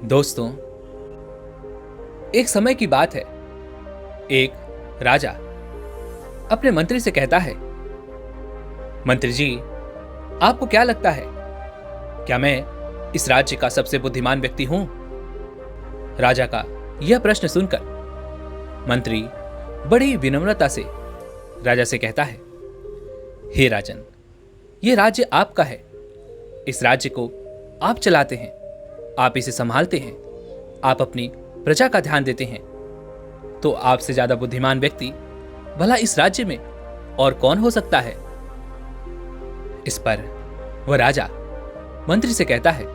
दोस्तों, एक समय की बात है। एक राजा अपने मंत्री से कहता है, मंत्री जी, आपको क्या लगता है, क्या मैं इस राज्य का सबसे बुद्धिमान व्यक्ति हूं? राजा का यह प्रश्न सुनकर मंत्री बड़ी विनम्रता से राजा से कहता है, हे राजन, यह राज्य आपका है। इस राज्य को आप चलाते हैं, आप इसे संभालते हैं, आप अपनी प्रजा का ध्यान देते हैं। तो आपसे ज्यादा बुद्धिमान व्यक्ति भला इस राज्य में और कौन हो सकता है? इस पर वह राजा मंत्री से कहता है,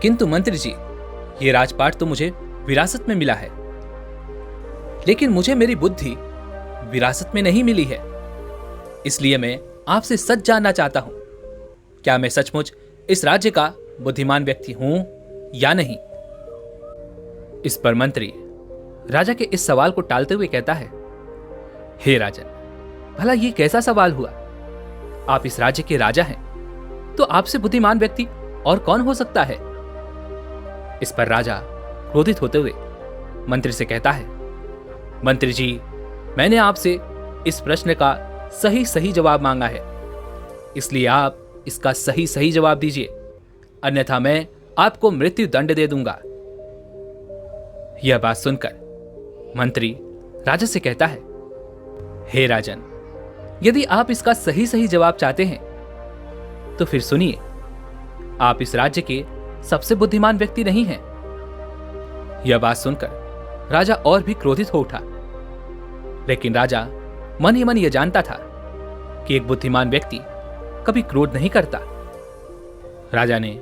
किंतु मंत्री जी, यह राजपाट तो मुझे विरासत में मिला है, लेकिन मुझे मेरी बुद्धि विरासत में नहीं मिली है। इसलिए मैं आपसे सच जानना चाहता हूं, क्या मैं सचमुच इस राज्य का बुद्धिमान व्यक्ति हूं या नहीं? इस पर मंत्री राजा के इस सवाल को टालते हुए कहता है, हे राजन, भला ये कैसा सवाल हुआ? आप इस राज्य के राजा हैं, तो आपसे बुद्धिमान व्यक्ति और कौन हो सकता है? इस पर राजा क्रोधित होते हुए मंत्री से कहता है, मंत्री जी, मैंने आपसे इस प्रश्न का सही सही जवाब मांगा है, इसलिए आप इसका सही सही जवाब दीजिए, अन्यथा मैं आपको मृत्यु दंड दे दूंगा। यह बात सुनकर मंत्री राजा से कहता है, हे राजन, यदि आप इसका सही सही जवाब चाहते हैं तो फिर सुनिए, आप इस राज्य के सबसे बुद्धिमान व्यक्ति नहीं हैं। यह बात सुनकर राजा और भी क्रोधित हो उठा, लेकिन राजा मन ही मन यह जानता था कि एक बुद्धिमान व्यक्ति कभी क्रोध नहीं करता। राजा ने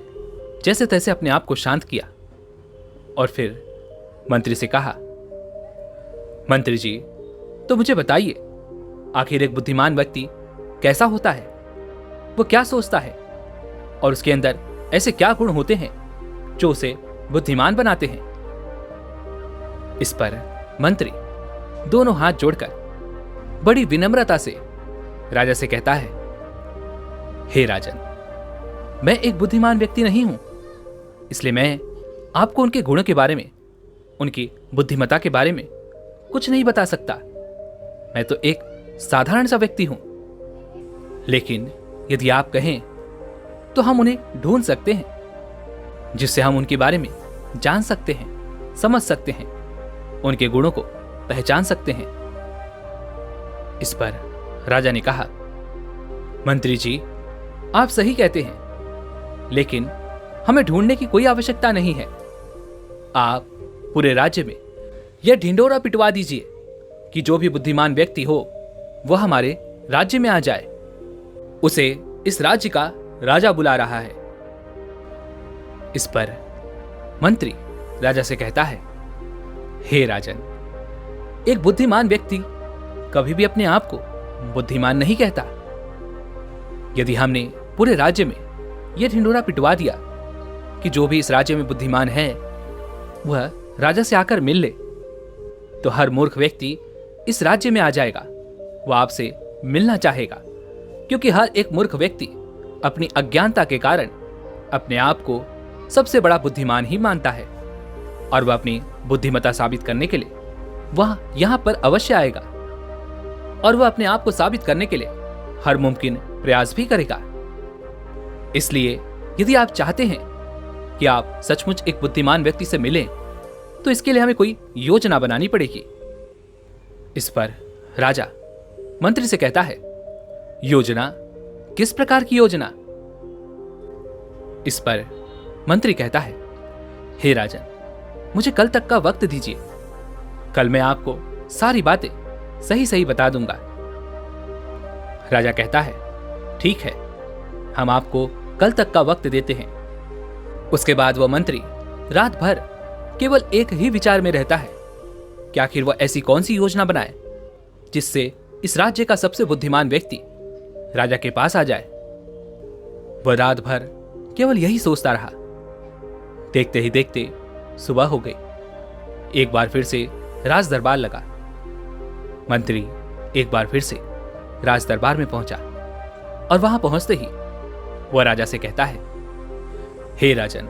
जैसे तैसे अपने आप को शांत किया और फिर मंत्री से कहा, मंत्री जी, तो मुझे बताइए, आखिर एक बुद्धिमान व्यक्ति कैसा होता है? वो क्या सोचता है और उसके अंदर ऐसे क्या गुण होते हैं जो उसे बुद्धिमान बनाते हैं? इस पर मंत्री दोनों हाथ जोड़कर बड़ी विनम्रता से राजा से कहता है, हे राजन, मैं एक बुद्धिमान व्यक्ति नहीं हूं, इसलिए मैं आपको उनके गुणों के बारे में, उनकी बुद्धिमत्ता के बारे में कुछ नहीं बता सकता। मैं तो एक साधारण सा व्यक्ति हूं, लेकिन यदि आप कहें तो हम उन्हें ढूंढ सकते हैं, जिससे हम उनके बारे में जान सकते हैं, समझ सकते हैं, उनके गुणों को पहचान सकते हैं। इस पर राजा ने कहा, मंत्री जी, आप सही कहते हैं, लेकिन हमें ढूंढने की कोई आवश्यकता नहीं है। आप पूरे राज्य में यह ढिंडोरा पिटवा दीजिए कि जो भी बुद्धिमान व्यक्ति हो वह हमारे राज्य में आ जाए। उसे इस राज्य का राजा बुला रहा है। इस पर मंत्री राजा से कहता है, हे राजन, एक बुद्धिमान व्यक्ति कभी भी अपने आप को बुद्धिमान नहीं कहता। यदि हमने पूरे राज्य में यह ढिंडोरा पिटवा दिया कि जो भी इस राज्य में बुद्धिमान है वह राजा से आकर मिल ले, तो हर मूर्ख व्यक्ति इस राज्य में आ जाएगा। वह आपसे मिलना चाहेगा, क्योंकि हर एक मूर्ख व्यक्ति अपनी अज्ञानता के कारण अपने आप को सबसे बड़ा बुद्धिमान ही मानता है, और वह अपनी बुद्धिमत्ता साबित करने के लिए वह यहां पर अवश्य आएगा, और वह अपने आप को साबित करने के लिए हर मुमकिन प्रयास भी करेगा। इसलिए यदि आप चाहते हैं कि आप सचमुच एक बुद्धिमान व्यक्ति से मिलें, तो इसके लिए हमें कोई योजना बनानी पड़ेगी। इस पर राजा मंत्री से कहता है, योजना? किस प्रकार की योजना? इस पर मंत्री कहता है, हे राजन, मुझे कल तक का वक्त दीजिए, कल मैं आपको सारी बातें सही सही बता दूंगा। राजा कहता है, ठीक है, हम आपको कल तक का वक्त देते हैं। उसके बाद वह मंत्री रात भर केवल एक ही विचार में रहता है कि आखिर वह ऐसी कौन सी योजना बनाए जिससे इस राज्य का सबसे बुद्धिमान व्यक्ति राजा के पास आ जाए। वह रात भर केवल यही सोचता रहा। देखते ही देखते सुबह हो गई। एक बार फिर से राज दरबार लगा। मंत्री एक बार फिर से राज दरबार में पहुंचा और वहां पहुंचते ही वह राजा से कहता है, हे राजन,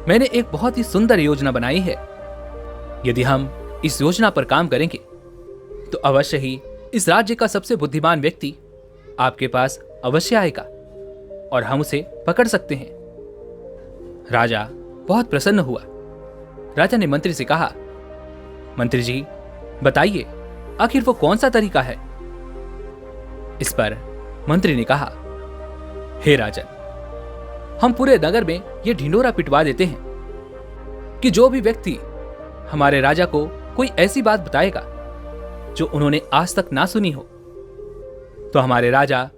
मैंने एक बहुत ही सुंदर योजना बनाई है। यदि हम इस योजना पर काम करेंगे तो अवश्य ही इस राज्य का सबसे बुद्धिमान व्यक्ति आपके पास अवश्य आएगा और हम उसे पकड़ सकते हैं। राजा बहुत प्रसन्न हुआ। राजा ने मंत्री से कहा, मंत्री जी बताइए, आखिर वो कौन सा तरीका है? इस पर मंत्री ने कहा, हे राजन, हम पूरे नगर में यह ढिंढोरा पिटवा देते हैं कि जो भी व्यक्ति हमारे राजा को कोई ऐसी बात बताएगा जो उन्होंने आज तक ना सुनी हो, तो हमारे राजा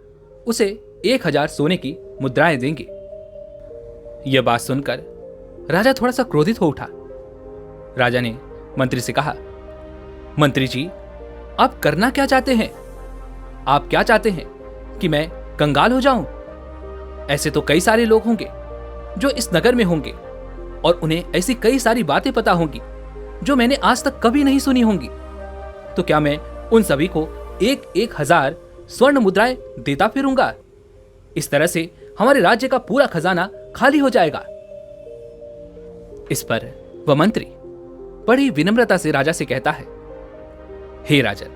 उसे 1000 सोने की मुद्राएं देंगे। यह बात सुनकर राजा थोड़ा सा क्रोधित हो उठा। राजा ने मंत्री से कहा, मंत्री जी आप करना क्या चाहते हैं? आप क्या चाहते हैं कि मैं कंगाल हो जाऊं? ऐसे तो कई सारे लोग होंगे जो इस नगर में होंगे और उन्हें ऐसी कई सारी बातें पता होंगी जो मैंने आज तक कभी नहीं सुनी होंगी। तो क्या मैं उन सभी को 1000 स्वर्ण मुद्राएं देता फिरूंगा? इस तरह से हमारे राज्य का पूरा खजाना खाली हो जाएगा। इस पर वह मंत्री बड़ी विनम्रता से राजा से कहता है, हे राजन,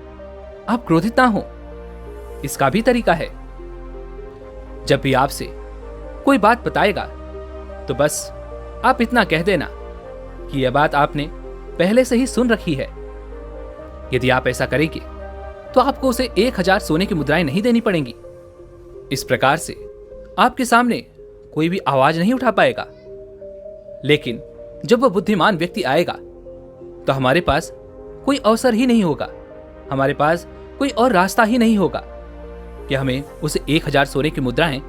आप क्रोधित ना हो। इसका भी तरीका है। जब भी आपसे कोई बात बताएगा तो बस आप इतना कह देना कि यह बात आपने पहले से ही सुन रखी है। यदि आप ऐसा करेंगे तो आपको उसे 1000 सोने की मुद्राएं नहीं देनी पड़ेंगी। इस प्रकार से आपके सामने कोई भी आवाज नहीं उठा पाएगा। लेकिन जब वह बुद्धिमान व्यक्ति आएगा तो हमारे पास कोई अवसर ही नहीं होगा, हमारे पास कोई और रास्ता ही नहीं होगा कि हमें उसे 1000 सोने की मुद्राएं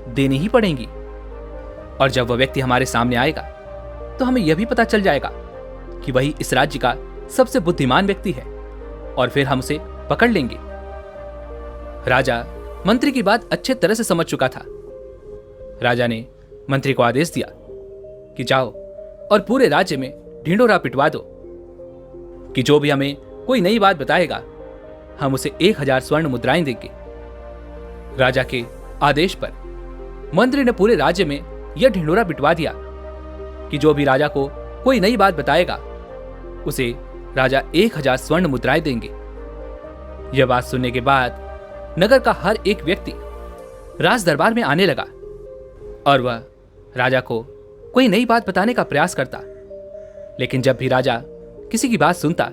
देनी ही पड़ेंगी। और जब वह व्यक्ति हमारे सामने आएगा तो हमें यह भी पता चल जाएगा कि वही इस राज्य का सबसे बुद्धिमान व्यक्ति है और फिर हम उसे पकड़ लेंगे। राजा मंत्री की बात अच्छे तरह से समझ चुका था। राजा ने मंत्री को आदेश दिया कि जाओ और पूरे राज्य में ढिंढोरा पिटवा दो कि जो भी हमें कोई नई बात बताएगा हम उसे 1000 स्वर्ण मुद्राएं देंगे। राजा के आदेश पर मंत्री ने पूरे राज्य में यह ढिंढोरा पिटवा दिया कि जो भी राजा को कोई नई बात बताएगा उसे राजा 1000 स्वर्ण मुद्राएं देंगे। यह बात सुनने के बाद नगर का हर एक व्यक्ति राज दरबार में आने लगा और वह राजा को कोई नई बात बताने का प्रयास करता। लेकिन जब भी राजा किसी की बात सुनता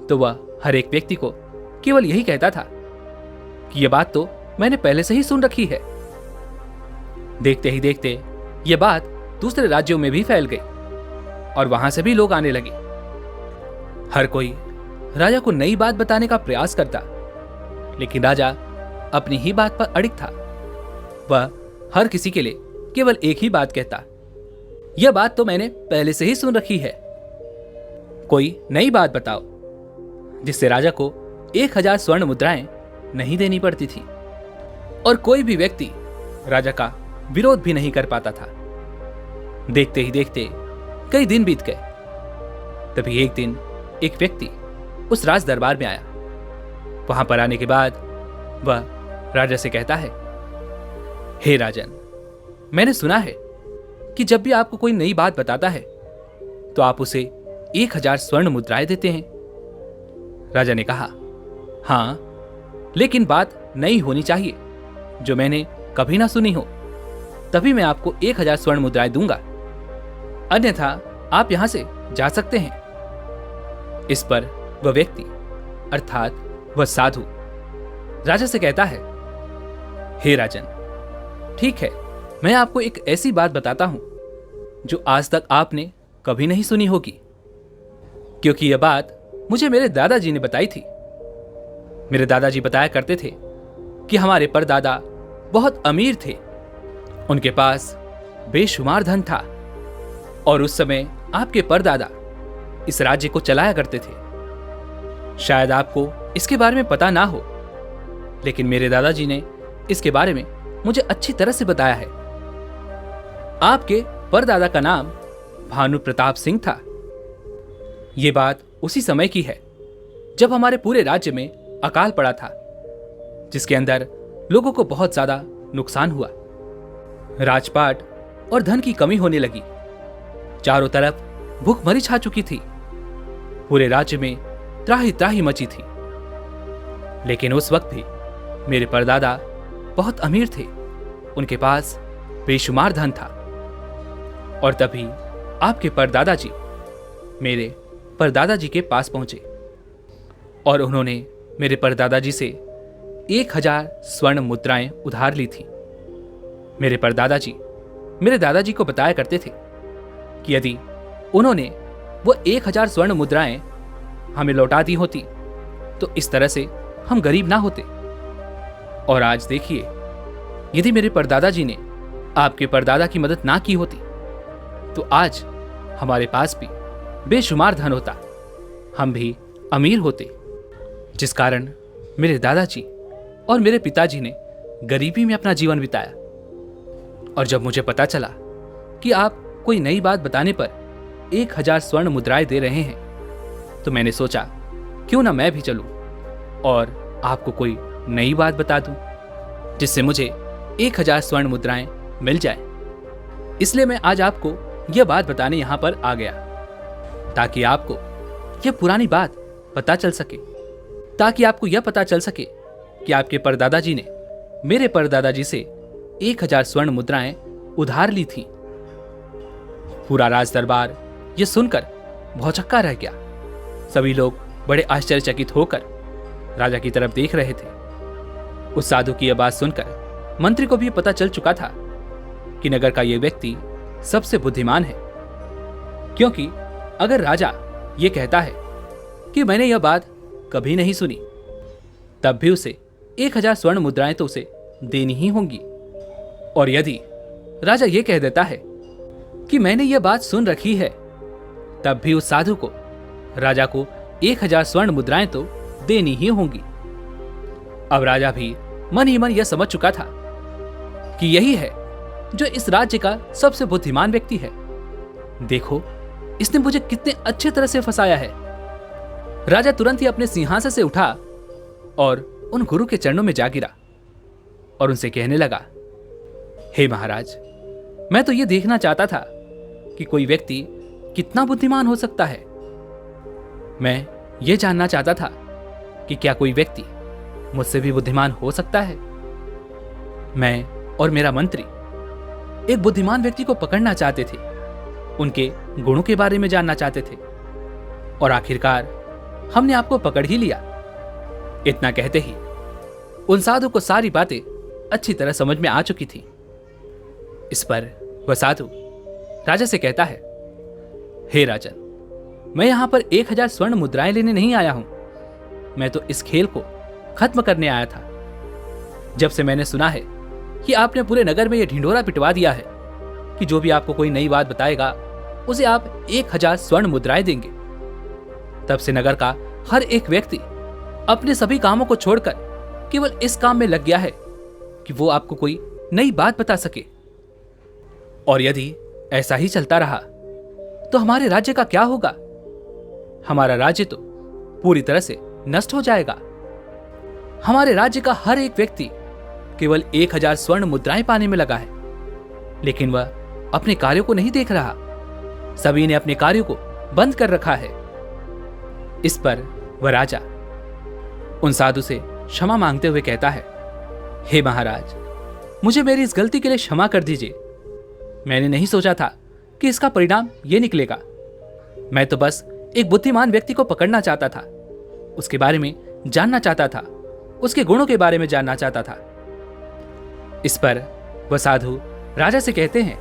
तो वह हर एक व्यक्ति को केवल यही कहता था कि यह बात तो मैंने पहले से ही सुन रखी है। देखते ही देखते यह बात दूसरे राज्यों में भी फैल गई और वहां से भी लोग आने लगे। हर कोई राजा को नई बात बताने का प्रयास करता, लेकिन राजा अपनी ही बात पर अड़िग था। वह हर किसी के लिए केवल एक ही बात कहता, यह बात तो मैंने पहले से ही सुन रखी है। कोई नई बात बताओ जिससे राजा को 1000 स्वर्ण मुद्राएं नहीं देनी पड़ती थी और कोई भी व्यक्ति राजा का विरोध भी नहीं कर पाता था। देखते ही देखते कई दिन बीत गए। तभी एक दिन एक व्यक्ति उस राज दरबार में आया। वहां पर आने के बाद वह राजा से कहता है, हे राजन, मैंने सुना है कि जब भी आपको कोई नई बात बताता है तो आप उसे 1000 स्वर्ण मुद्राएं देते हैं। राजा ने कहा, हां, लेकिन बात नई होनी चाहिए जो मैंने कभी ना सुनी हो, तभी मैं आपको 1000 स्वर्ण मुद्राएं दूंगा, अन्यथा आप यहां से जा सकते हैं। इस पर वह व्यक्ति अर्थात वह साधु राजा से कहता है, हे राजन, ठीक है, मैं आपको एक ऐसी बात बताता हूं जो आज तक आपने कभी नहीं सुनी होगी, क्योंकि यह बात मुझे मेरे दादाजी ने बताई थी। मेरे दादाजी बताया करते थे कि हमारे परदादा बहुत अमीर थे, उनके पास बेशुमार धन था और उस समय आपके परदादा इस राज्य को चलाया करते थे। शायद आपको इसके बारे में पता ना हो, लेकिन मेरे दादाजी ने इसके बारे में मुझे अच्छी तरह से बताया है। आपके परदादा का नाम भानु प्रताप सिंह था। यह बात उसी समय की है जब हमारे पूरे राज्य में अकाल पड़ा था, जिसके अंदर लोगों को बहुत ज्यादा नुकसान हुआ। राजपाट और धन की कमी होने लगी। चारों तरफ भूखमरी छा चुकी थी। पूरे राज्य में त्राही त्राही मची थी। लेकिन उस वक्त भी मेरे परदादा बहुत अमीर थे। उनके पास बेशुमार धन था। और तभी आपके परदादा जी मेरे परदादा जी के पास पहुंचे और उन्होंने मेरे परदादा जी से 1000 स्वर्ण मुद्राएं उधार ली थी। मेरे परदादा जी मेरे दादाजी को बताया करते थे कि यदि उन्होंने वो 1000 स्वर्ण मुद्राएं हमें लौटा दी होती तो इस तरह से हम गरीब ना होते। और आज देखिए, यदि मेरे परदादा जी ने आपके परदादा की मदद ना की होती तो आज हमारे पास भी बेशुमार धन होता, हम भी अमीर होते। जिस कारण मेरे दादाजी और मेरे पिताजी ने गरीबी में अपना जीवन बिताया। और जब मुझे पता चला कि आप कोई नई बात बताने पर 1000 स्वर्ण मुद्राएं दे रहे हैं तो मैंने सोचा क्यों ना मैं भी चलूं और आपको कोई नई बात बता दूं जिससे मुझे 1000 स्वर्ण मुद्राएं मिल जाए। इसलिए मैं आज आपको यह बात बताने यहां पर आ गया ताकि आपको यह पुरानी बात पता चल सके, ताकि आपको यह पता चल सके कि आपके परदादाजी ने मेरे परदादाजी से 1000 स्वर्ण मुद्राएं उधार ली थी। पूरा राज दरबार यह सुनकर भौचक्का रह गया। सभी लोग बड़े आश्चर्यचकित होकर राजा की तरफ देख रहे थे। उस साधु की यह बात सुनकर मंत्री को भी पता चल चुका था कि नगर का यह व्यक्ति सबसे बुद्धिमान है, क्योंकि अगर राजा यह कहता है कि मैंने यह बात कभी नहीं सुनी, तब भी उसे 1000 स्वर्ण मुद्राएं तो उसे देनी ही होंगी। और यदि राजा यह कह देता है कि मैंने यह बात सुन रखी है, तब भी उस साधु को राजा को 1000 स्वर्ण मुद्राएं तो देनी ही होंगी। अब राजा भी मन ही मन यह समझ चुका था कि यही है जो इस राज्य का सबसे बुद्धिमान व्यक्ति है। देखो, इसने मुझे कितने अच्छे तरह से फंसाया है। राजा तुरंत ही अपने सिंहासन से उठा और उन गुरु के चरणों में जा गिरा और उनसे कहने लगा, हे महाराज, मैं तो यह देखना चाहता था कि कोई व्यक्ति कितना बुद्धिमान हो सकता है। मैं यह जानना चाहता था कि क्या कोई व्यक्ति मुझसे भी बुद्धिमान हो सकता है। मैं और मेरा मंत्री एक बुद्धिमान व्यक्ति को पकड़ना चाहते थे, उनके गुणों के बारे में जानना चाहते थे और आखिरकार हमने आपको पकड़ ही लिया। इतना कहते ही उन साधु को सारी बातें अच्छी तरह समझ में आ चुकी थी। इस पर वह साधु राजा से कहता है, हे राजन, मैं यहां पर 1000 स्वर्ण मुद्राएं लेने नहीं आया हूं। मैं तो इस खेल को खत्म करने आया था। जब से मैंने सुना है कि आपने पूरे नगर में यह ढिंढोरा पिटवा दिया है कि जो भी आपको कोई नई बात बताएगा उसे आप 1000 स्वर्ण मुद्राएं देंगे, तब से नगर का हर एक व्यक्ति अपने सभी कामों को छोड़कर केवल इस काम में लग गया है कि वो आपको कोई नई बात बता सके। और यदि ऐसा ही चलता रहा तो हमारे राज्य का क्या होगा? हमारा राज्य तो पूरी तरह से नष्ट हो जाएगा। हमारे राज्य का हर एक व्यक्ति केवल 1000 स्वर्ण मुद्राएं पाने में लगा है, लेकिन वह अपने कार्यों को नहीं देख रहा। सभी ने अपने कार्यों को बंद कर रखा है। इस पर वह राजा उन साधु से क्षमा मांगते हुए कहता है, हे महाराज, मुझे मेरी इस गलती के लिए क्षमा कर दीजिए। मैंने नहीं सोचा था कि इसका परिणाम यह निकलेगा। मैं तो बस एक बुद्धिमान व्यक्ति को पकड़ना चाहता था, उसके बारे में जानना चाहता था, उसके गुणों के बारे में जानना चाहता था। इस पर वह साधु राजा से कहते हैं,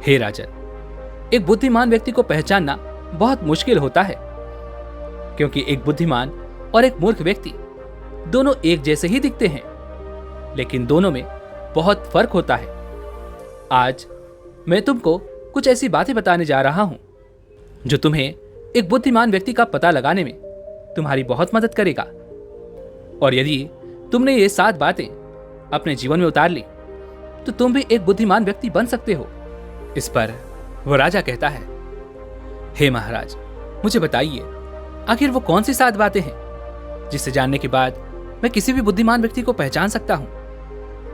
हे राजन, एक बुद्धिमान व्यक्ति को पहचानना बहुत मुश्किल होता है, क्योंकि एक बुद्धिमान और एक मूर्ख व्यक्ति दोनों एक जैसे ही दिखते हैं, लेकिन दोनों में बहुत फर्क होता है। आज मैं तुमको कुछ ऐसी बातें बताने जा रहा हूं जो तुम्हें एक बुद्धिमान व्यक्ति का पता लगाने में तुम्हारी बहुत मदद करेगा। और यदि तुमने ये 7 बातें अपने जीवन में उतार ली तो तुम भी एक बुद्धिमान व्यक्ति बन सकते हो। इस पर वह राजा कहता है, हे महाराज, मुझे बताइए आखिर वो कौन सी 7 बातें हैं जिसे जानने के बाद मैं किसी भी बुद्धिमान व्यक्ति को पहचान सकता हूं।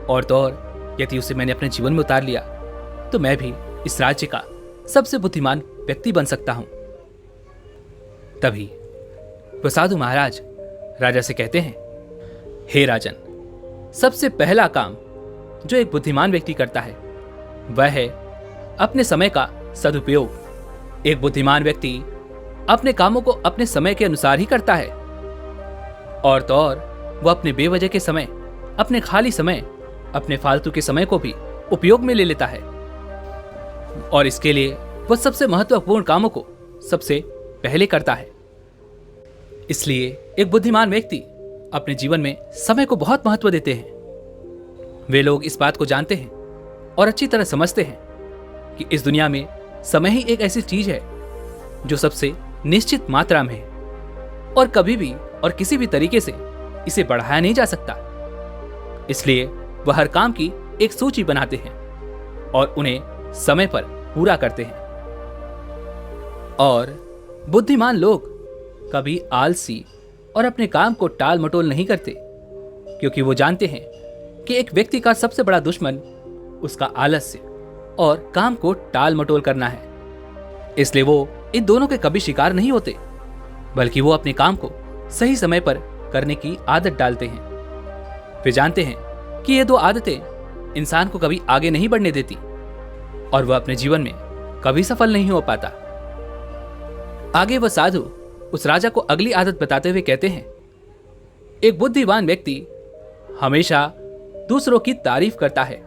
और तो और यदि उसे मैंने अपने जीवन में उतार लिया तो मैं भी इस राज्य का सबसे बुद्धिमान व्यक्ति बन सकता हूं। तभी वह साधु महाराज राजा से कहते हैं, हे राजन, सबसे पहला काम जो एक बुद्धिमान व्यक्ति करता है वह है अपने समय का सदुपयोग। एक बुद्धिमान व्यक्ति अपने कामों को अपने समय के अनुसार ही करता है, और तो और वह अपने बेवजह के समय, अपने खाली समय, अपने फालतू के समय को भी उपयोग में ले लेता है, और इसके लिए वह सबसे महत्वपूर्ण कामों को सबसे पहले करता है। इसलिए एक बुद्धिमान व्यक्ति अपने जीवन में समय को बहुत महत्व देते हैं। वे लोग इस बात को जानते हैं और अच्छी तरह समझते हैं कि इस दुनिया में समय ही एक ऐसी चीज है जो सबसे निश्चित मात्रा में है, और कभी भी और किसी भी तरीके से इसे बढ़ाया नहीं जा सकता। इसलिए वह हर काम की एक सूची बनाते हैं और उन्हें समय पर पूरा करते हैं। और बुद्धिमान लोग कभी आलसी और अपने काम को टाल मटोल नहीं करते, क्योंकि वो जानते हैं कि एक व्यक्ति का सबसे बड़ा दुश्मन उसका आलस्य और काम को टाल मटोल करना है। इसलिए वो इन दोनों के कभी शिकार नहीं होते, बल्कि वो अपने काम को सही समय पर करने की आदत डालते हैं। वे जानते हैं कि ये दो आदतें इंसान को कभी आगे नहीं बढ़ने देती और वह अपने जीवन में कभी सफल नहीं हो पाता। आगे वह साधु उस राजा को अगली आदत बताते हुए कहते हैं, एक बुद्धिमान व्यक्ति हमेशा दूसरों की तारीफ करता है,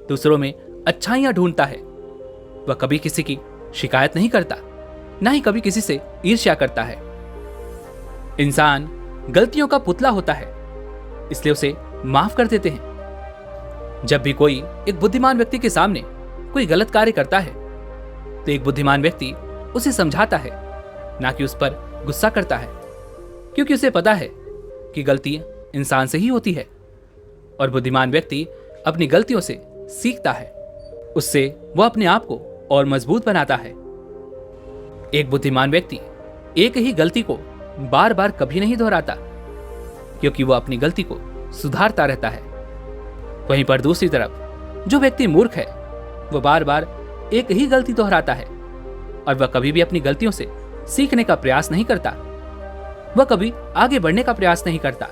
दूसरों में अच्छाइयां ढूंढता है। वह कभी किसी की शिकायत नहीं करता, ना ही कभी किसी से ईर्ष्या करता है। इंसान गलतियों का पुतला होता है, इसलिए उसे माफ कर देते हैं। जब भी कोई एक बुद्धिमान व्यक्ति के सामने कोई गलत कार्य करता है तो एक बुद्धिमान व्यक्ति उसे समझाता है, ना कि उस पर गुस्सा करता है, क्योंकि उसे पता है कि गलती इंसान से ही होती है और बुद्धिमान व्यक्ति अपनी गलतियों से सीखता है। उससे वह अपने आप को और मजबूत बनाता है। एक बुद्धिमान व्यक्ति एक ही गलती को बार बार कभी नहीं दोहराता, क्योंकि वह अपनी गलती को सुधारता रहता है। वहीं पर दूसरी तरफ जो व्यक्ति मूर्ख है वह बार बार एक ही गलती दोहराता है और वह कभी भी अपनी गलतियों से सीखने का प्रयास नहीं करता, वह कभी आगे बढ़ने का प्रयास नहीं करता।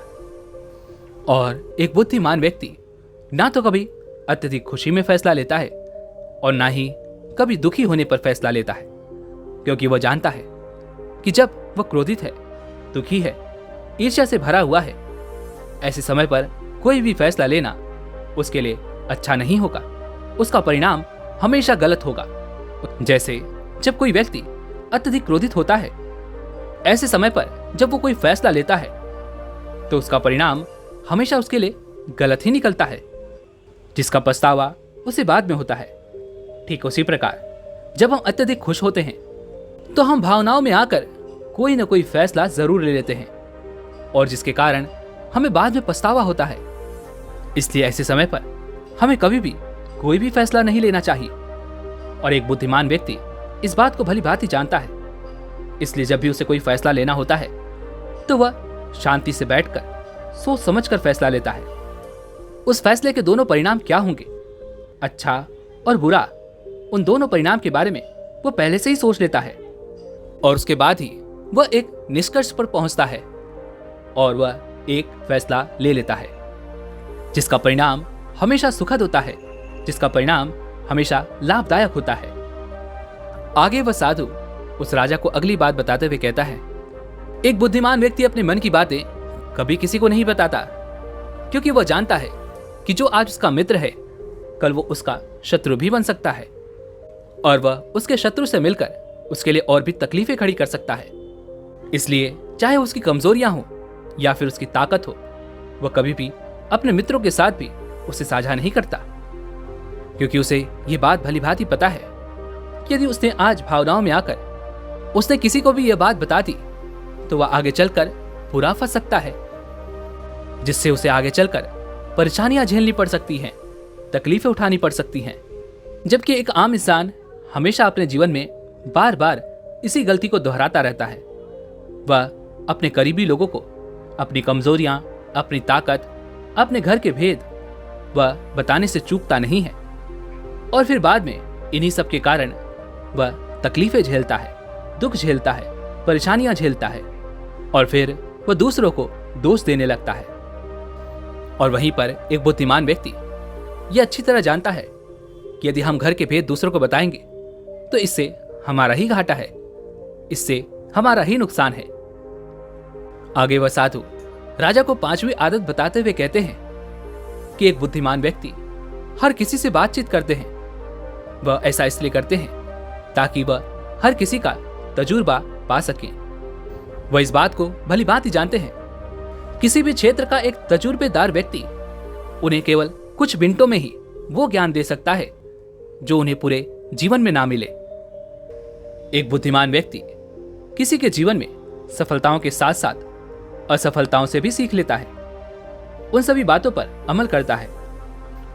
और एक बुद्धिमान व्यक्ति ना तो कभी अत्यधिक खुशी में फैसला लेता है और ना ही कभी दुखी होने पर फैसला लेता है, क्योंकि वह जानता है कि जब वह क्रोधित है, दुखी है, ईर्ष्या से भरा हुआ है, ऐसे समय पर कोई भी फैसला लेना उसके लिए अच्छा नहीं होगा, उसका परिणाम हमेशा गलत होगा। जैसे जब कोई व्यक्ति अत्यधिक क्रोधित होता है, ऐसे समय पर जब वो कोई फैसला लेता है तो उसका परिणाम हमेशा उसके लिए गलत ही निकलता है, जिसका पछतावा उसे बाद में होता है। ठीक उसी प्रकार जब हम अत्यधिक खुश होते हैं तो हम भावनाओं में आकर कोई न कोई फैसला जरूर ले लेते हैं, और जिसके कारण हमें बाद में पछतावा होता है। इसलिए ऐसे समय पर हमें कभी भी कोई भी फैसला नहीं लेना चाहिए, और एक बुद्धिमान व्यक्ति इस बात को भली भांति जानता है। इसलिए जब भी उसे कोई फैसला लेना होता है तो वह शांति से बैठकर सोच समझकर फैसला लेता है। उस फैसले के दोनों परिणाम क्या होंगे, अच्छा और बुरा, उन दोनों परिणाम के बारे में वह पहले से ही सोच लेता है, और उसके बाद ही वह एक निष्कर्ष पर पहुंचता है और वह एक फैसला ले लेता है, जिसका परिणाम हमेशा सुखद होता है, जिसका परिणाम हमेशा लाभदायक होता है। आगे वह साधु उस राजा को अगली बात बताते हुए कहता है, एक बुद्धिमान व्यक्ति अपने मन की बातें कभी किसी को नहीं बताता, क्योंकि वह जानता है कि जो आज उसका मित्र है कल वो उसका शत्रु भी बन सकता है, और वह उसके शत्रु से मिलकर उसके लिए और भी तकलीफें खड़ी कर सकता है। इसलिए चाहे उसकी कमजोरियां हो या फिर उसकी ताकत हो, वह कभी भी अपने मित्रों के साथ भी उसे साझा नहीं करता, क्योंकि उसे यह बात भली भांति पता है कि यदि उसने आज भावनाओं में आकर उसने किसी को भी यह बात बता दी तो वह आगे चलकर बुरा फंस सकता है, जिससे उसे आगे चलकर परेशानियां झेलनी पड़ सकती हैं, तकलीफें उठानी पड़ सकती हैं। जबकि एक आम इंसान हमेशा अपने जीवन में बार बार इसी गलती को दोहराता रहता है। वह अपने करीबी लोगों को अपनी कमजोरियां, अपनी ताकत, अपने घर के भेद वह बताने से चूकता नहीं है, और फिर बाद में इन्हीं सब के कारण वह तकलीफें झेलता है, दुख झेलता है, परेशानियां झेलता है और फिर वह दूसरों को दोष देने लगता है। और वहीं पर एक बुद्धिमान व्यक्ति यह अच्छी तरह जानता है कि यदि हम घर के भेद दूसरों को बताएंगे तो इससे हमारा ही घाटा है, इससे हमारा ही नुकसान है। आगे वह साधु राजा को 5वीं आदत बताते हुए कहते हैं कि एक बुद्धिमान व्यक्ति हर किसी से बातचीत करते हैं। वह ऐसा इसलिए करते हैं ताकि वह हर किसी का तजुर्बा पा सकें। वह इस बात को भली भांति जानते हैं, किसी भी क्षेत्र का एक तजुर्बेदार व्यक्ति उन्हें केवल कुछ मिनटों में ही वो ज्ञान दे सकता है जो उन्हें पूरे जीवन में ना मिले। एक बुद्धिमान व्यक्ति किसी के जीवन में सफलताओं के साथ साथ असफलताओं से भी सीख लेता है, उन सभी बातों पर अमल करता है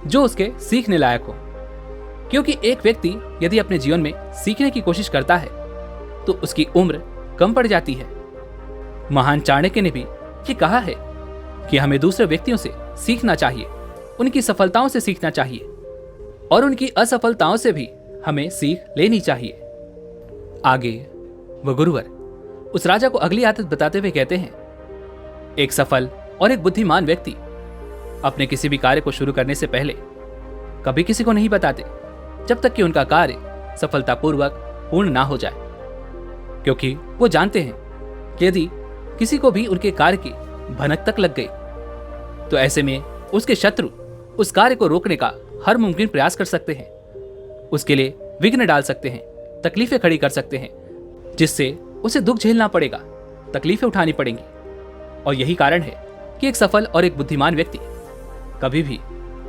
जो उसके सीखने लायक हो। क्योंकि एक व्यक्ति यदि अपने जीवन में सीखने की कोशिश करता है तो उसकी उम्र कम पड़ जाती है। महान चाणक्य ने भी ये कहा है कि हमें दूसरे व्यक्तियों से सीखना चाहिए, उनकी सफलताओं से सीखना चाहिए और उनकी असफलताओं से भी हमें सीख लेनी चाहिए। आगे वह गुरुवर उस राजा को अगली आदत बताते हुए कहते हैं, एक सफल और एक बुद्धिमान व्यक्ति अपने किसी भी कार्य को शुरू करने से पहले कभी किसी को नहीं बताते जब तक कि उनका कार्य सफलतापूर्वक पूर्ण ना हो जाए। क्योंकि वो जानते हैं कि यदि किसी को भी उनके कार्य की भनक तक लग गई तो ऐसे में उसके शत्रु उस कार्य को रोकने का हर मुमकिन प्रयास कर सकते हैं, उसके लिए विघ्न डाल सकते हैं, तकलीफें खड़ी कर सकते हैं, जिससे उसे दुख झेलना पड़ेगा, तकलीफें उठानी पड़ेंगी। और यही कारण है कि एक सफल और एक बुद्धिमान व्यक्ति कभी भी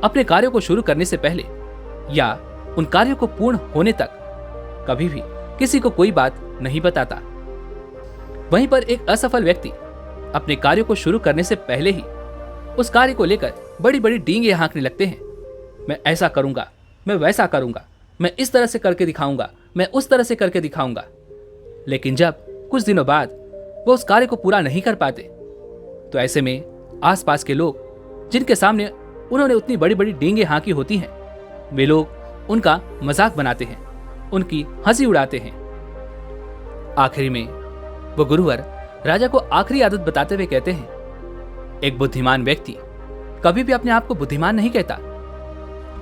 अपने कार्यों को शुरू करने से पहले या उन कार्यों को पूर्ण होने तक कभी भी किसी को कोई बात नहीं बताता। वहीं पर एक असफल व्यक्ति अपने कार्यों को शुरू करने से पहले ही उस कार्य को लेकर बड़ी बड़ी डींगे हाँकने लगते हैं। मैं ऐसा करूंगा, मैं वैसा करूंगा, मैं इस तरह से करके दिखाऊंगा, मैं उस तरह से करके दिखाऊंगा। लेकिन जब कुछ दिनों बाद वो उस कार्य को पूरा नहीं कर पाते तो ऐसे में आसपास के लोग जिनके सामने उन्होंने उतनी बड़ी बड़ी डींगे हाँकी होती हैं, वे लोग उनका मजाक बनाते हैं, उनकी हंसी उड़ाते हैं। आखिरी में वो गुरुवर राजा को आखिरी आदत बताते हुए कहते हैं, एक बुद्धिमान व्यक्ति कभी भी अपने आप को बुद्धिमान नहीं कहता,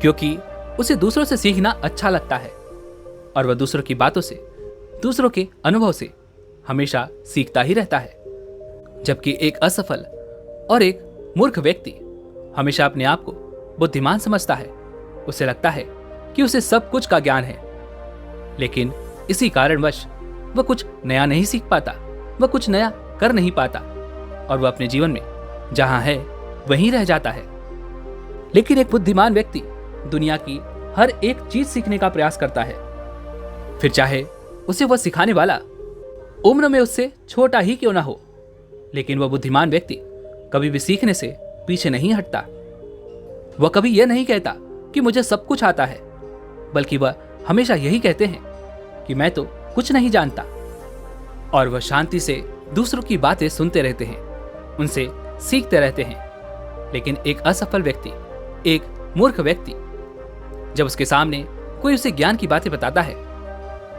क्योंकि उसे दूसरों से सीखना अच्छा लगता है और वह दूसरों की बातों से, दूसरों के अनुभव से हमेशा सीखता ही रहता है। जबकि एक असफल और एक मूर्ख व्यक्ति हमेशा अपने आप को बुद्धिमान समझता है। उसे लगता है कि उसे सब कुछ का ज्ञान है, लेकिन इसी कारणवश वह कुछ नया नहीं सीख पाता, वह कुछ नया कर नहीं पाता और वह अपने जीवन में जहां है वहीं रह जाता है। लेकिन एक बुद्धिमान व्यक्ति दुनिया की हर एक चीज सीखने का प्रयास करता है, फिर चाहे उसे वह सिखाने वाला उम्र में उससे छोटा ही क्यों ना हो। लेकिन वह बुद्धिमान व्यक्ति कभी भी सीखने से पीछे नहीं हटता। वह कभी यह नहीं कहता कि मुझे सब कुछ आता है, बल्कि वह हमेशा यही कहते हैं कि मैं तो कुछ नहीं जानता। और वह शांति से दूसरों की बातें सुनते रहते हैं, उनसे सीखते रहते हैं। लेकिन एक असफल व्यक्ति, एक मूर्ख व्यक्ति, जब उसके सामने कोई उसे ज्ञान की बातें बताता है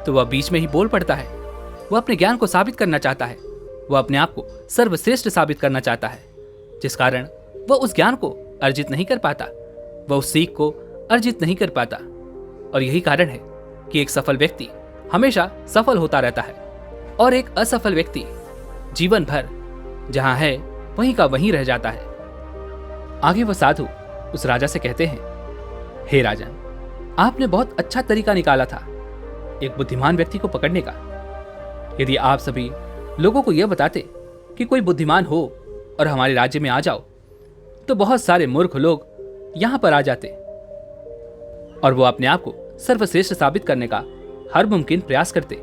तो वह बीच में ही बोल पड़ता है। वह अपने ज्ञान को साबित करना चाहता है, वह अपने आप को सर्वश्रेष्ठ साबित करना चाहता है, जिस कारण वह उस ज्ञान को अर्जित नहीं कर पाता, वह उस सीख को अर्जित नहीं कर पाता। और यही कारण है कि एक सफल व्यक्ति हमेशा सफल होता रहता है और एक असफल व्यक्ति जीवन भर जहां है वहीं का वहीं रह जाता है। आगे वह साधु उस राजा से कहते हैं, हे राजन, आपने बहुत अच्छा तरीका निकाला था एक बुद्धिमान व्यक्ति को पकड़ने का। यदि आप सभी लोगों को यह बताते कि कोई बुद्धिमान हो और हमारे राज्य में आ जाओ तो बहुत सारे मूर्ख लोग यहां पर आ जाते और वो अपने आप को सर्वश्रेष्ठ साबित करने का हर मुमकिन प्रयास करते।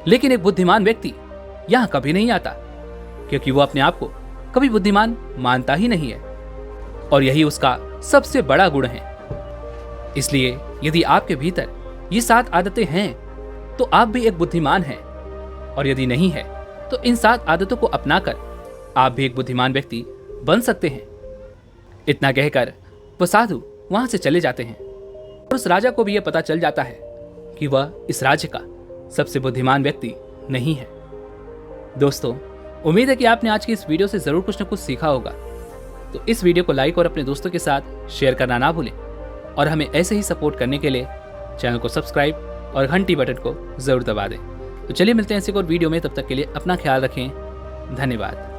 लेकिन एक बुद्धिमान व्यक्ति यहां कभी नहीं आता, क्योंकि वो अपने आप को कभी बुद्धिमान मानता ही नहीं है और यही उसका सबसे बड़ा गुण है। इसलिए यदि आपके भीतर ये 7 आदतें हैं तो आप भी एक बुद्धिमान हैं, और यदि नहीं है तो इन 7 आदतों को अपनाकर आप भी एक बुद्धिमान व्यक्ति बन सकते हैं। इतना कहकर वो साधु वहां से चले जाते हैं और उस राजा को भी यह पता चल जाता है कि वह इस राज्य का सबसे बुद्धिमान व्यक्ति नहीं है। दोस्तों, उम्मीद है कि आपने आज की इस वीडियो से जरूर कुछ न कुछ सीखा होगा। तो इस वीडियो को लाइक और अपने दोस्तों के साथ शेयर करना ना भूलें और हमें ऐसे ही सपोर्ट करने के लिए चैनल को सब्सक्राइब और घंटी बटन को जरूर दबा दें। तो चलिए मिलते हैं ऐसे एक और वीडियो में, तब तक के लिए अपना ख्याल रखें। धन्यवाद।